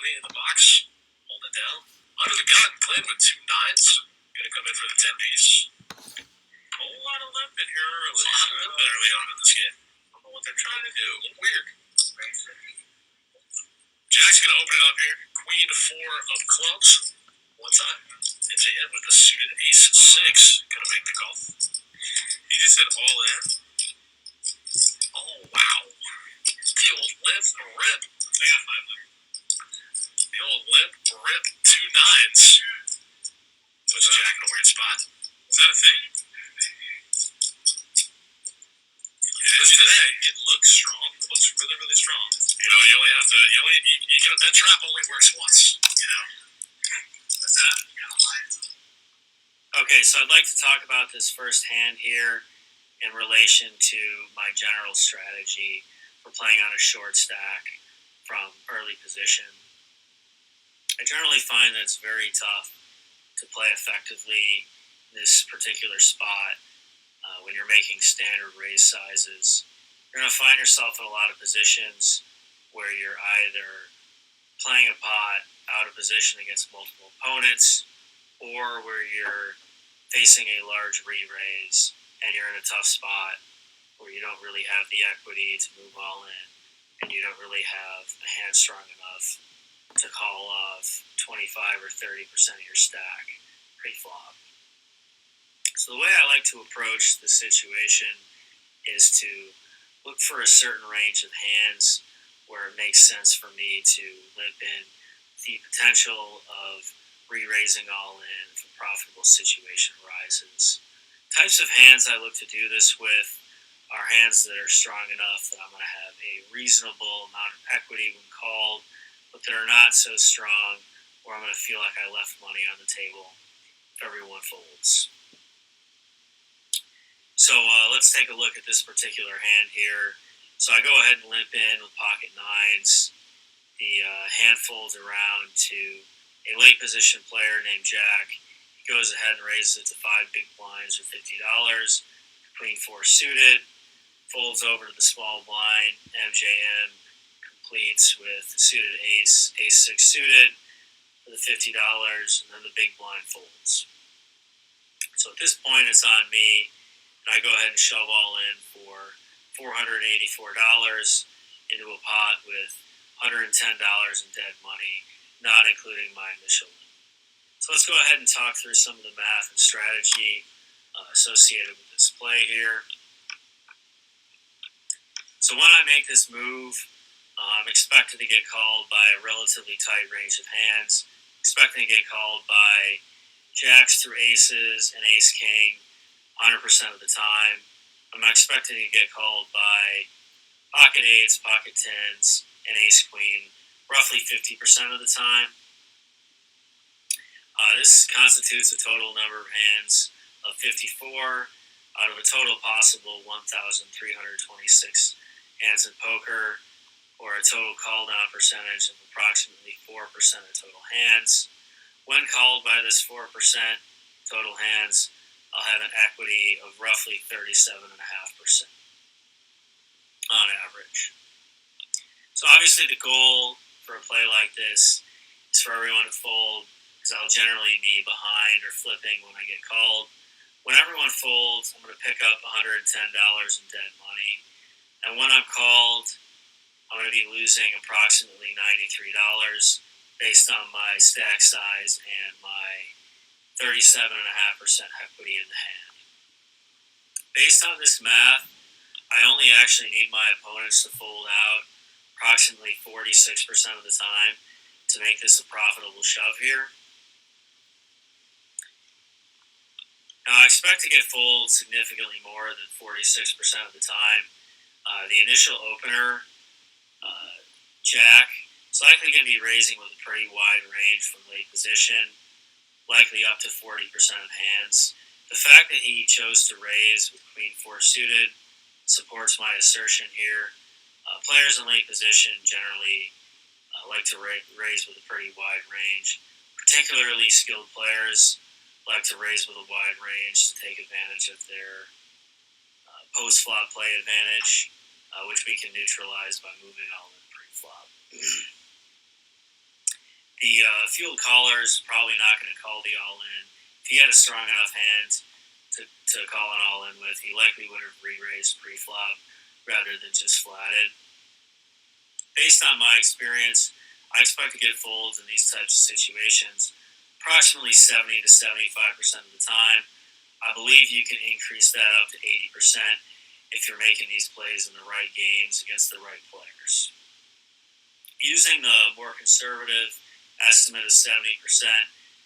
heavy in the box. Hold it down. Under the gun, Glenn with 2 9's. Gonna come in for the 10-piece. A whole lot of limp in here early. A lot of limp early on in this game. I don't know what they're trying to do. Weird. Jack's gonna open it up here. Queen 4 of clubs. One time. Hits in with the suited ace 6. Gonna make the call. He just said all in. Oh, wow. The old limp rip. I got 5 limp. The old limp rip. 2 9's. Puts Jack in a weird spot. Is that a thing? It is today. It looks strong. It looks really, really strong. You know, you only have to, that trap only works once, you know? What's that? Okay, so I'd like to talk about this first hand here in relation to my general strategy for playing on a short stack from early position. I generally find that it's very tough to play effectively in this particular spot when you're making standard raise sizes. You're going to find yourself in a lot of positions where you're either playing a pot out of position against multiple opponents or where you're facing a large re-raise and you're in a tough spot where you don't really have the equity to move all in and you don't really have a hand strong enough to call off 25 or 30% of your stack pre-flop. So the way I like to approach the situation is to look for a certain range of hands where it makes sense for me to limp in the potential of re-raising all in if a profitable situation arises. Types of hands I look to do this with are hands that are strong enough that I'm going to have a reasonable amount of equity when called, but that are not so strong where I'm going to feel like I left money on the table if everyone folds. So let's take a look at this particular hand here. So I go ahead and limp in with pocket 9's. The hand folds around to a late position player named Jack. He goes ahead and raises it to 5 big blinds with $50. Queen 4 suited. Folds over to the small blind. MJM completes with the suited ace 6 suited for the $50, and then the big blind folds. So at this point, it's on me, and I go ahead and shove all in for $484 into a pot with $110 in dead money, not including my initial limit. So let's go ahead and talk through some of the math and strategy associated with this play here. So when I make this move, I'm expected to get called by a relatively tight range of hands, expecting to get called by jacks through aces and ace-king 100% of the time. I'm expecting to get called by pocket 8s, pocket 10s, and ace-queen roughly 50% of the time. This constitutes a total number of hands of 54 out of a total possible 1,326 hands in poker, or a total call down percentage of approximately 4% of total hands. When called by this 4% total hands, I'll have an equity of roughly 37.5% on average. So obviously the goal for a play like this is for everyone to fold, because I'll generally be behind or flipping when I get called. When everyone folds, I'm going to pick up $110 in dead money. And when I'm called, I'm going to be losing approximately $93 based on my stack size and my 37.5% equity in the hand. Based on this math, I only actually need my opponents to fold out approximately 46% of the time to make this a profitable shove here. Now, I expect to get fold significantly more than 46% of the time. The initial opener, Jack, is likely going to be raising with a pretty wide range from late position, likely up to 40% of hands. The fact that he chose to raise with Queen 4 suited supports my assertion here. Players in late position generally like to raise with a pretty wide range. Particularly skilled players like to raise with a wide range to take advantage of their post-flop play advantage, which we can neutralize by moving all in pre-flop. The field caller is probably not going to call the all in. If he had a strong enough hand to call an all in with, he likely would have re-raised pre-flop rather than just flatted. Based on my experience, I expect to get folds in these types of situations approximately 70 to 75% of the time. I believe you can increase that up to 80% if you're making these plays in the right games against the right players. Using the more conservative estimate of 70%,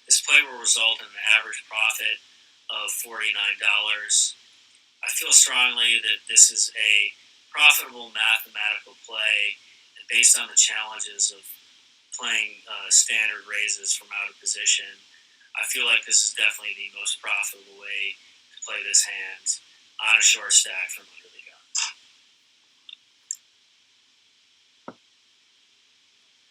this play will result in an average profit of $49. I feel strongly that this is a profitable mathematical play, and based on the challenges of playing standard raises from out of position, I feel like this is definitely the most profitable way to play this hand on a short stack from under the